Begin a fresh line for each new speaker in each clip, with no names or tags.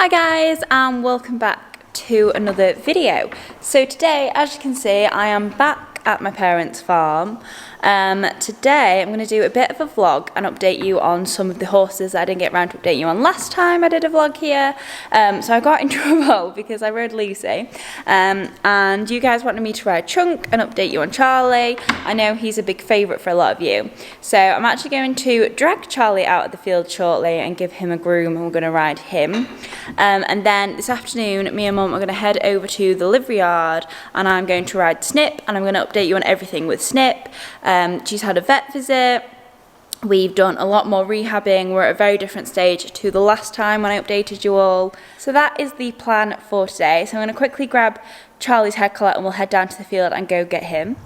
Hi guys, and welcome back to another video. So today, as you can see, I am back at my parents' farm. Today I'm going to do a bit of a vlog and update you on some of the horses that I didn't get around to update you on last time I did a vlog here. So I got in trouble because I rode Lucy, and you guys wanted me to ride Chunk and update you on Charlie. I know he's a big favourite for a lot of you, so I'm actually going to drag Charlie out of the field shortly and give him a groom, and we're going to ride him. And then this afternoon me and Mum are going to head over to the livery yard and I'm going to ride Snip, and I'm going to update you on everything with Snip. She's had a vet visit. We've done a lot more rehabbing. We're at a very different stage to the last time when I updated you all. So that is the plan for today. So I'm going to quickly grab Charlie's head collar and we'll head down to the field and go get him.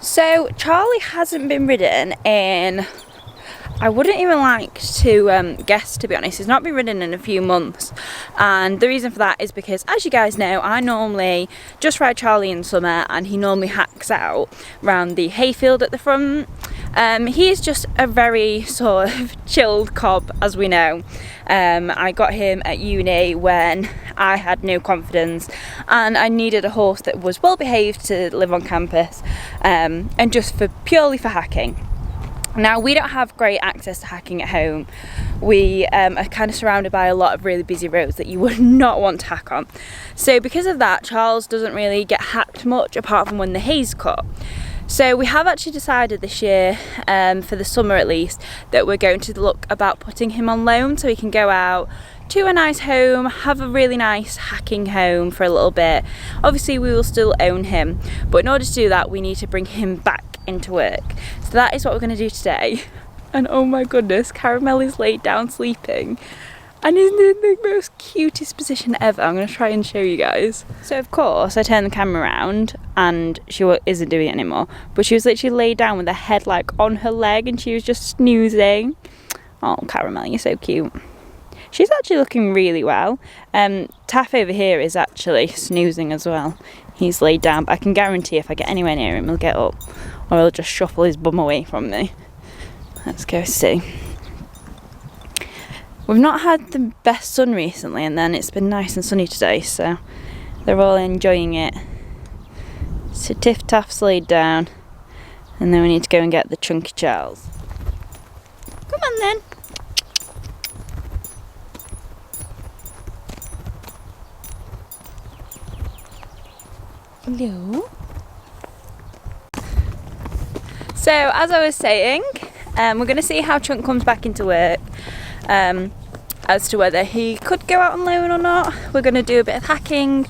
So Charlie hasn't been ridden in, I wouldn't even like to guess, to be honest. He's not been ridden in a few months, and the reason for that is because, as you guys know, I normally just ride Charlie in summer and he normally hacks out around the hayfield at the front. He is just a very sort of chilled cob, as we know. I got him at uni when I had no confidence and I needed a horse that was well behaved to live on campus, and just purely for hacking. Now, we don't have great access to hacking at home. We are kind of surrounded by a lot of really busy roads that you would not want to hack on. So because of that, Charles doesn't really get hacked much apart from when the hay's cut. So we have actually decided this year, for the summer at least, that we're going to look about putting him on loan so he can go out to a nice home, have a really nice hacking home for a little bit. Obviously we will still own him, but in order to do that we need to bring him back into work. So that is what we're going to do today. And oh my goodness, Caramel is laid down sleeping and is in the most cutest position ever. I'm going to try and show you guys. So of course I turned the camera around and she isn't doing it anymore, but she was literally laid down with her head like on her leg and she was just snoozing. Oh Caramel, you're so cute. She's actually looking really well. Taff over here is actually snoozing as well. He's laid down, but I can guarantee if I get anywhere near him he'll get up, or he'll just shuffle his bum away from me. Let's go see. We've not had the best sun recently, and then it's been nice and sunny today, so they're all enjoying it. So Tiff Taff's laid down, and then we need to go and get the Chunky Charles. Come on then. Hello. So as I was saying, we're going to see how Chunk comes back into work, as to whether he could go out on loan or not. We're going to do a bit of hacking,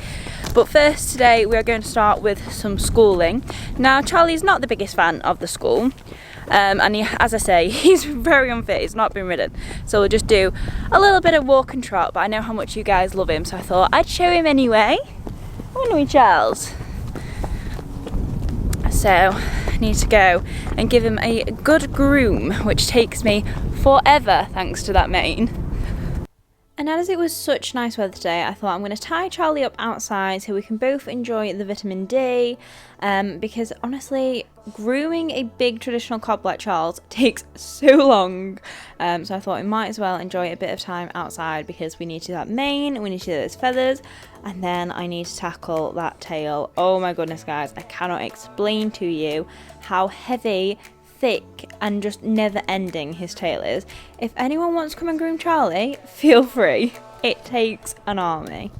but first today we are going to start with some schooling. Now Charlie's not the biggest fan of the school, and he, as I say, he's very unfit, he's not been ridden, so we'll just do a little bit of walk and trot, but I know how much you guys love him, so I thought I'd show him anyway. Wouldn't we, Charles? So I need to go and give him a good groom, which takes me forever thanks to that mane. And as it was such nice weather today, I thought I'm going to tie Charlie up outside so we can both enjoy the vitamin D, because honestly, grooming a big traditional cob like Charles takes so long. So I thought we might as well enjoy a bit of time outside, because we need to do that mane, we need to do those feathers, and then I need to tackle that tail. Oh my goodness guys, I cannot explain to you how heavy, thick and just never ending his tail is. If anyone wants to come and groom Charlie, feel free. It takes an army.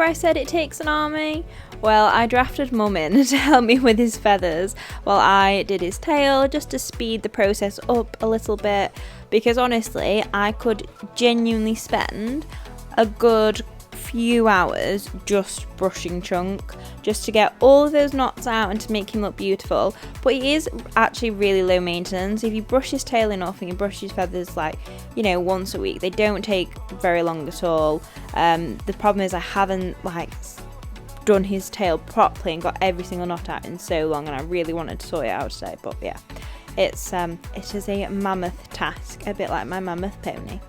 remember I said it takes an army? Well, I drafted Mum in to help me with his feathers while I did his tail, just to speed the process up a little bit, because honestly I could genuinely spend a good few hours just brushing Chunk, just to get all of those knots out and to make him look beautiful. But he is actually really low maintenance. If you brush his tail enough and you brush his feathers, like, you know, once a week, they don't take very long at all. The problem is I haven't done his tail properly and got every single knot out in so long, and I really wanted to sort it out today. But yeah, it is a mammoth task, a bit like my mammoth pony.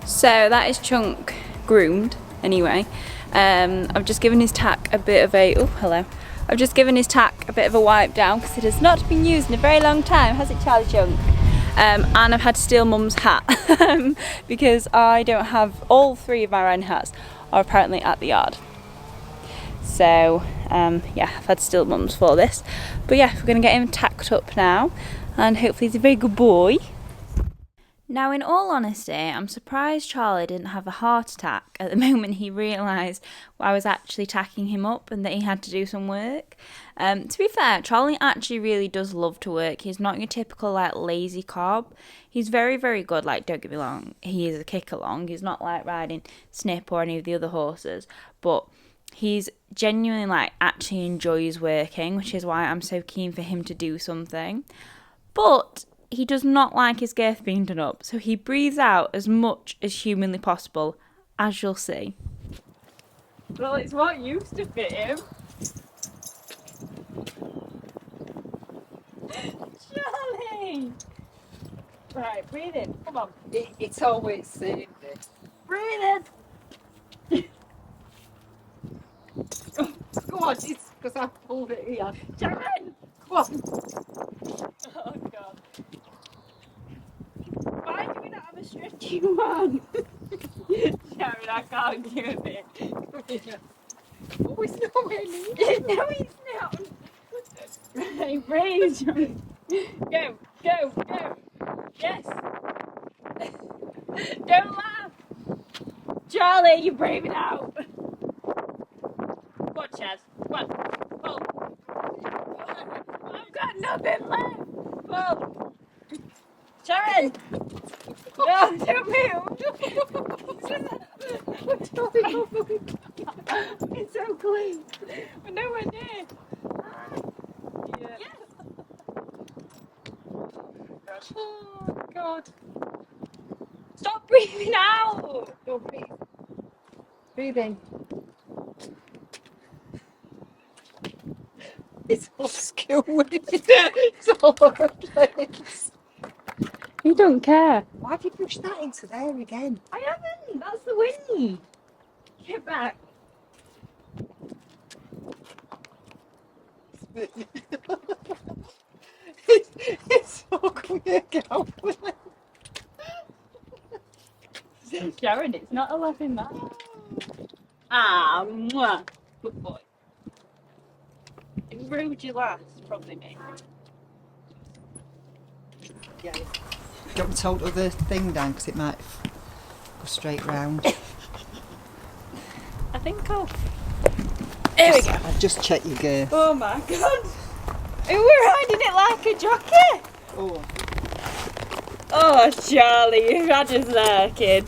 So that is Chunk groomed anyway. I've just given his tack a bit of a I've just given his tack a bit of a wipe down because it has not been used in a very long time, has it, Charlie Chunk? And I've had to steal Mum's hat because I don't have all 3 of my riding hats are apparently at the yard. So yeah, I've had to steal Mum's for this. But yeah, we're going to get him tacked up now, and hopefully he's a very good boy. Now, in all honesty, I'm surprised Charlie didn't have a heart attack at the moment he realised I was actually tacking him up and that he had to do some work. To be fair, Charlie actually really does love to work. He's not your typical lazy cob. He's very, very good. Don't get me wrong, he is a kick along. He's not like riding Snip or any of the other horses, but he's genuinely actually enjoys working, which is why I'm so keen for him to do something. But he does not like his girth being done up, so he breathes out as much as humanly possible, as you'll see. Well, it's what used to fit him. Charlie! Right, breathe in, come on.
It's always saying this.
Breathe in!
Go on, it's because I pulled it here.
Sharon!
Come on.
Oh God. Why do we not have a stretchy one? Sharon, I can't give it.
Oh, it's nowhere near.
No, it's not. Right, breathe. Go, go, go. Yes. Don't laugh. Charlie, you're breathing out. What, Chaz? What? Pull. I've got nothing left. Pull. Sharon. No, don't move. It's so clean. We're nowhere near. Yeah. Yes. Oh God. Stop breathing out.
Don't breathe. Breathe in. It's all skewed. It's all over the place.
You don't care.
Why have you pushed that into there again?
I haven't. That's the wind. Get back.
It's all going to go.
Sharon, it's not a laughing matter. Ah, mwah. Good boy. Who rode you last? Probably me.
Yeah. Do you want me to hold the thing down because it might go straight round?
I think I'll... Here we go.
I've just checked your gear.
Oh my God. We're riding it like a jockey.
Oh.
Oh, Charlie, you've had us there, kid.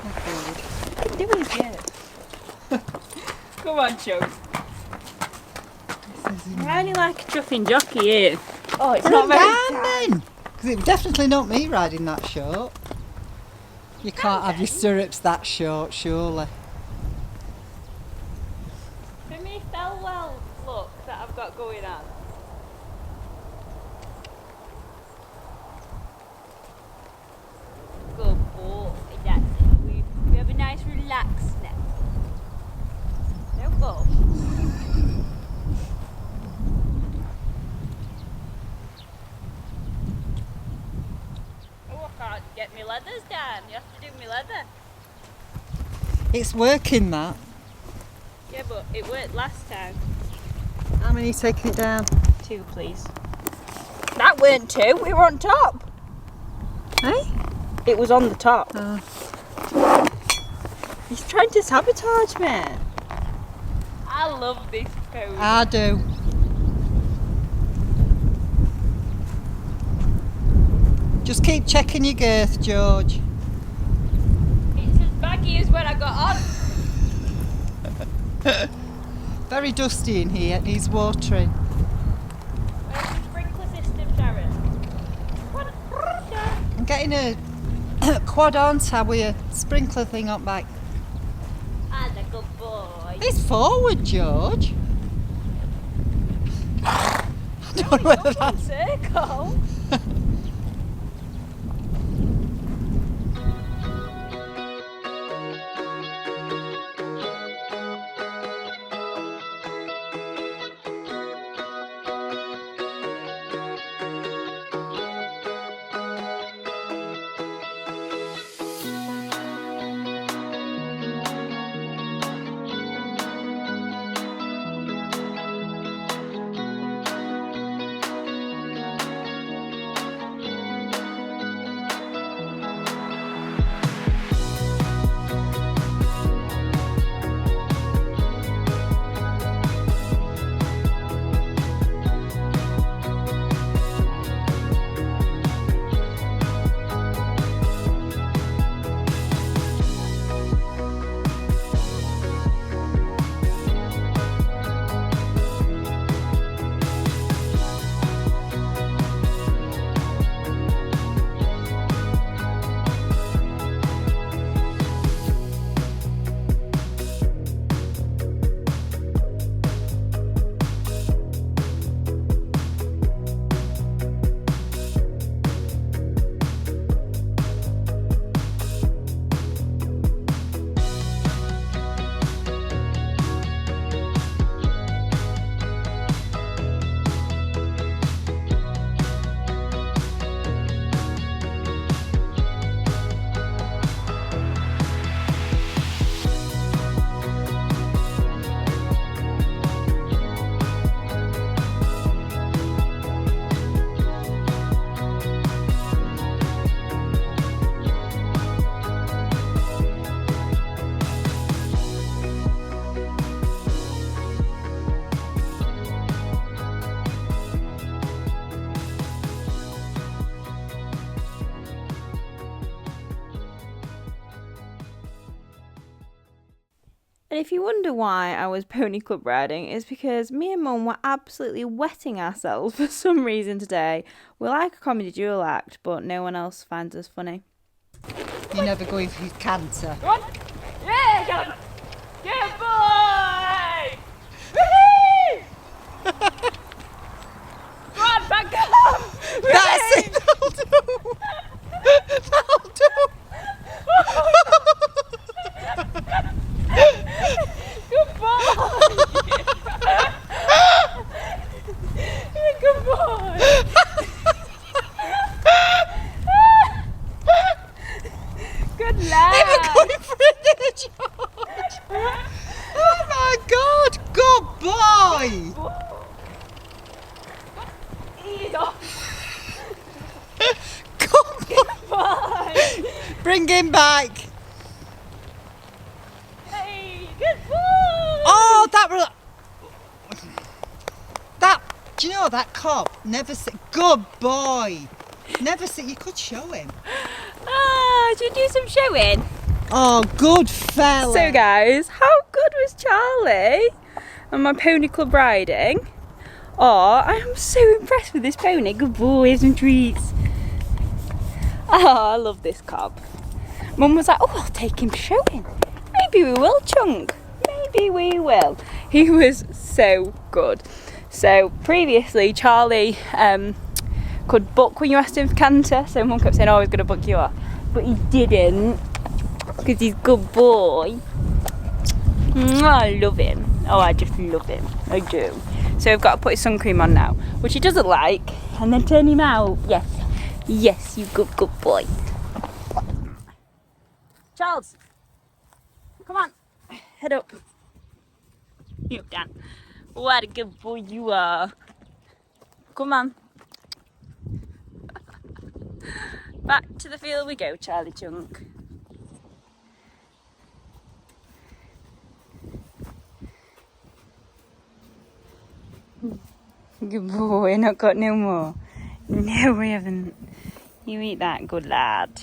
Oh,
Do it again. Come on, Chuck. Riding like a truffing jockey here. Oh, it's not very
then! Because it was definitely not me riding that short. You can't have your stirrups that short, surely.
For me, fell well look that I've got going on. Good boy, that's it. We have a nice relaxed nap. Don't go. Oh, I can't get my leathers down. You have to do my leather.
It's working, that.
Yeah, but it worked last time.
How many are you taking it down?
2, please. That weren't 2, we were on top.
Hey?
It was on the top.
Oh.
He's trying to sabotage me. I love this pony.
I do. Just keep checking your girth, George.
It's as baggy as when I got on.
Very dusty in here, it needs watering.
Where's the sprinkler system, Sharon?
I'm getting a quad on tab with a sprinkler thing up back.
And a good boy.
It's forward, George. I don't know whether that's...
circle. And if you wonder why I was pony club riding, it's because me and Mum were absolutely wetting ourselves for some reason today. We're like a comedy dual act, but no one else finds us funny.
You're never going for canter.
Go on! Yeah, get him! Good boy! Woohoo! Go on, back up!
That's it, that'll do! That'll do!
Good boy! Good boy! Good lad!
Never going for it, George! Oh my God! Good boy!
Ease off!
Good boy! Bring him back!
Hey, good boy!
Oh, that. Do you know that cob? Never sit. Good boy. Never sit. You could show him.
Ah, should we do some showing?
Oh, good fella.
So guys, how good was Charlie and my pony club riding? Oh, I am so impressed with this pony. Good boy, here's some treats. Oh, I love this cob. Mum was like, oh, I'll take him showing. Maybe we will, Chunk. Maybe we will. He was so good. So previously, Charlie could buck when you asked him for canter. So Mum kept saying, oh, he's going to buck you off. But he didn't, because he's a good boy. I love him. Oh, I just love him. I do. So we've got to put his sun cream on now, which he doesn't like, and then turn him out. Yes. Yes, you good boy. Charles, come on. Head up. You Dan. What a good boy you are. Come on. Back to the field we go, Charlie Chunk. Good boy, not got no more. No, we haven't. You eat that, good lad.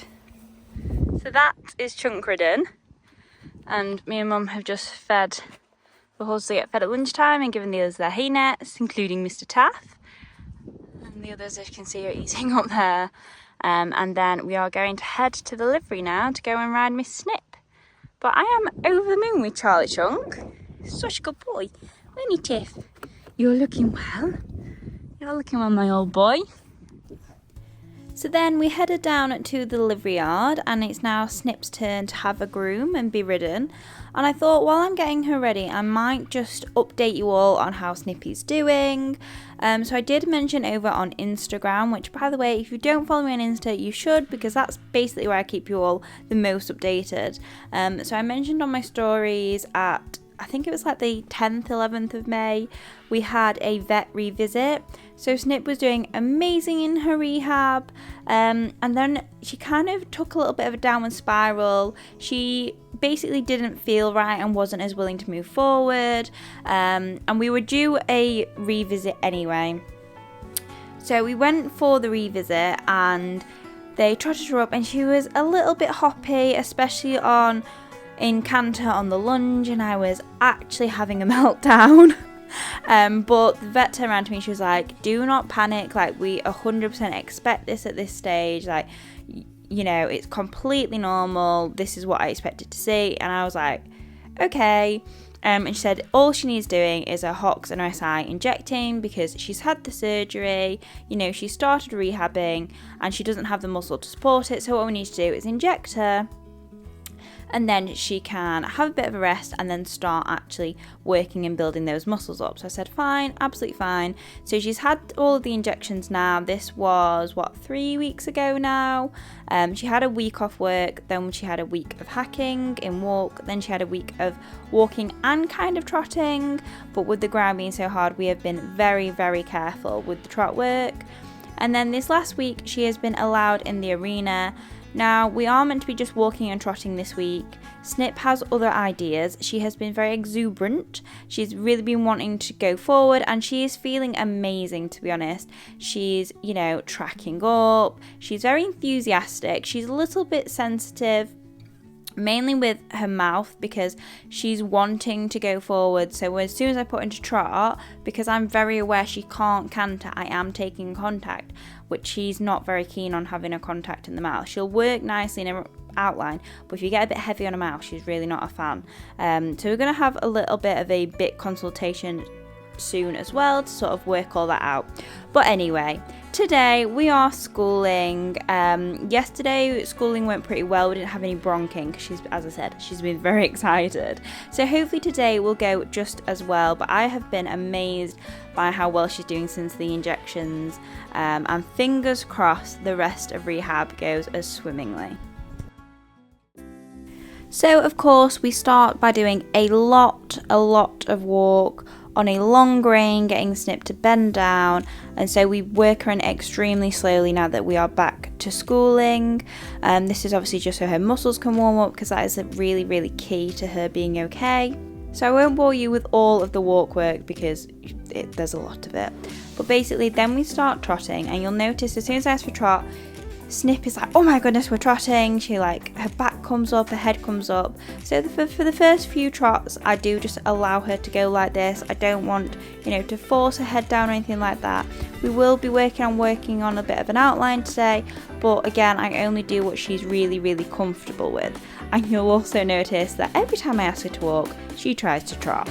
So that is chunk ridden, and me and Mum have just fed the horses. They get fed at lunchtime and given the others their hay nets, including Mr. Taff. And the others, as you can see, are eating up there. And then we are going to head to the livery now to go and ride Miss Snip. But I am over the moon with Charlie Chunk. Such a good boy. Winnie Tiff, you're looking well. You're looking well, my old boy. So then we headed down to the livery yard, and it's now Snip's turn to have a groom and be ridden. And I thought, while I'm getting her ready, I might just update you all on how Snippy's doing. So I did mention over on Instagram, which, by the way, if you don't follow me on Insta, you should, because that's basically where I keep you all the most updated. So I mentioned on my stories at, I think it was like the 10th, 11th of May, we had a vet revisit. So Snip was doing amazing in her rehab, and then she kind of took a little bit of a downward spiral. She basically didn't feel right and wasn't as willing to move forward, and we were due a revisit anyway. So we went for the revisit, and they trotted her up, and she was a little bit hoppy, especially in canter on the lunge, and I was actually having a meltdown. But the vet turned around to me, she was like, do not panic, like, we 100% expect this at this stage, like, you know, it's completely normal, this is what I expected to see. And I was like, okay. And she said all she needs doing is a HOX and OSI injecting, because she's had the surgery, you know, she started rehabbing and she doesn't have the muscle to support it, so what we need to do is inject her, and then she can have a bit of a rest and then start actually working and building those muscles up. So I said, fine, absolutely fine. So she's had all of the injections now. This was, 3 weeks ago now. She had a week off work, then she had a week of hacking in walk, then she had a week of walking and kind of trotting. But with the ground being so hard, we have been very, very careful with the trot work. And then this last week, she has been allowed in the arena. Now, we are meant to be just walking and trotting this week. Snip has other ideas. She has been very exuberant. She's really been wanting to go forward, and she is feeling amazing, to be honest. She's, you know, tracking up. She's very enthusiastic. She's a little bit sensitive, mainly with her mouth, because she's wanting to go forward. So as soon as I put her into trot, because I'm very aware she can't canter, I am taking contact, which she's not very keen on having a contact in the mouth. She'll work nicely in her outline, but if you get a bit heavy on her mouth, she's really not a fan. So we're going to have a little bit of a bit consultation soon as well to sort of work all that out. But anyway, today we are schooling. Yesterday schooling went pretty well. We didn't have any bronching because she's, as I said, she's been very excited. So hopefully today will go just as well. But I have been amazed by how well she's doing since the injections, and fingers crossed the rest of rehab goes as swimmingly. So of course we start by doing a lot of walk on a long rein, getting Snip to bend down, and so we work her in extremely slowly now that we are back to schooling. This is obviously just so her muscles can warm up, because that is really key to her being okay. So I won't bore you with all of the walk work because there's a lot of it. But basically then we start trotting, and you'll notice as soon as I ask for trot, Snip is like, oh my goodness, we're trotting. She, like, her back comes up, her head comes up. So for the first few trots, I do just allow her to go like this. I don't want, you know, to force her head down or anything like that. We will be working on a bit of an outline today, but again, I only do what she's really comfortable with. And you'll also notice that every time I ask her to walk, she tries to trot.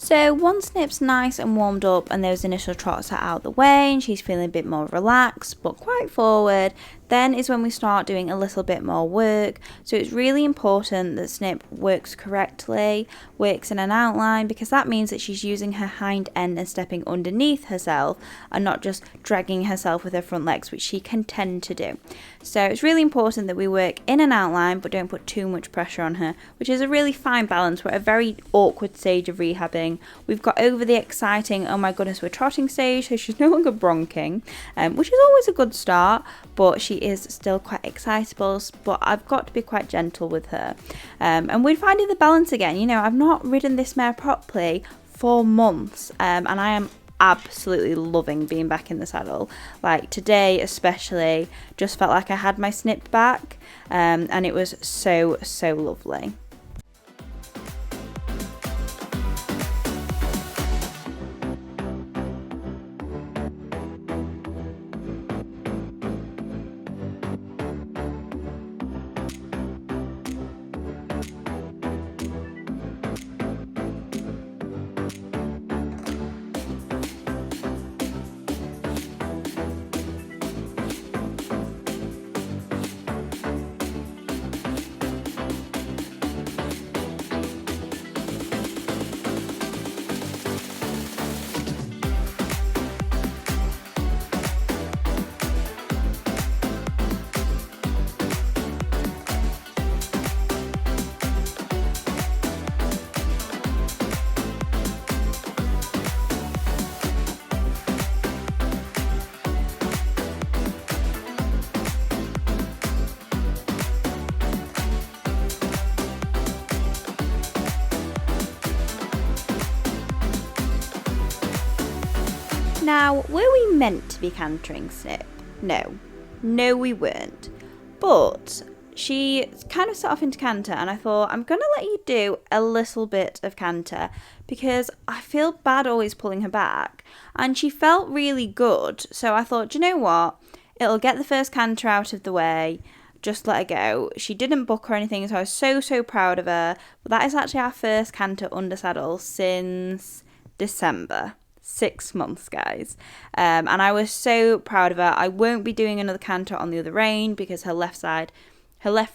So once Snip's nice and warmed up and those initial trots are out the way and she's feeling a bit more relaxed but quite forward, then is when we start doing a little bit more work. So it's really important that Snip works correctly, works in an outline, because that means that she's using her hind end and stepping underneath herself and not just dragging herself with her front legs, which she can tend to do. So it's really important that we work in an outline but don't put too much pressure on her, which is a really fine balance. We're at a very awkward stage of rehabbing. We've got over the exciting, oh my goodness, we're trotting stage, so she's no longer bronking, which is always a good start, but she is still quite excitable, but I've got to be quite gentle with her. And we're finding the balance again. You know, I've not ridden this mare properly for months, and I am absolutely loving being back in the saddle. Like today especially, just felt like I had my Snip back, and it was so lovely. Now, were we meant to be cantering Snip? No we weren't. But she kind of set off into canter, and I thought, I'm going to let you do a little bit of canter because I feel bad always pulling her back. And she felt really good, so I thought, do you know what? It'll get the first canter out of the way. Just let her go. She didn't buck or anything, so I was so proud of her. But that is actually our first canter under saddle since December. 6 months, guys, and I was so proud of her. I won't be doing another canter on the other rein because her left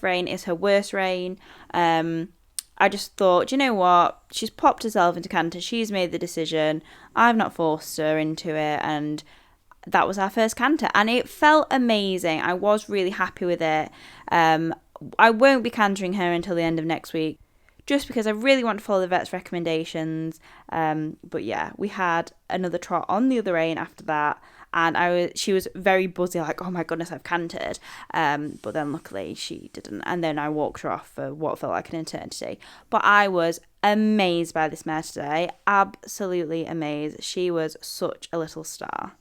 rein is her worst rein. I just thought, you know what, she's popped herself into canter, she's made the decision, I've not forced her into it, and that was our first canter, and it felt amazing. I was really happy with it. I won't be cantering her until the end of next week, just because I really want to follow the vet's recommendations. But yeah, we had another trot on the other rein after that, and she was very buzzy, like, oh my goodness, I've cantered. But then luckily she didn't, and then I walked her off for what felt like an eternity. But I was amazed by this mare today, absolutely amazed. She was such a little star.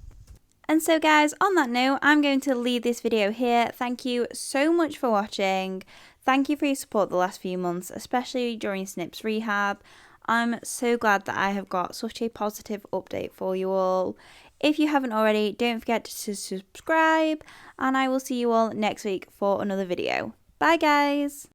And so guys, on that note, I'm going to leave this video here. Thank you so much for watching. Thank you for your support the last few months, especially during Snip's rehab. I'm so glad that I have got such a positive update for you all. If you haven't already, don't forget to subscribe, and I will see you all next week for another video. Bye guys!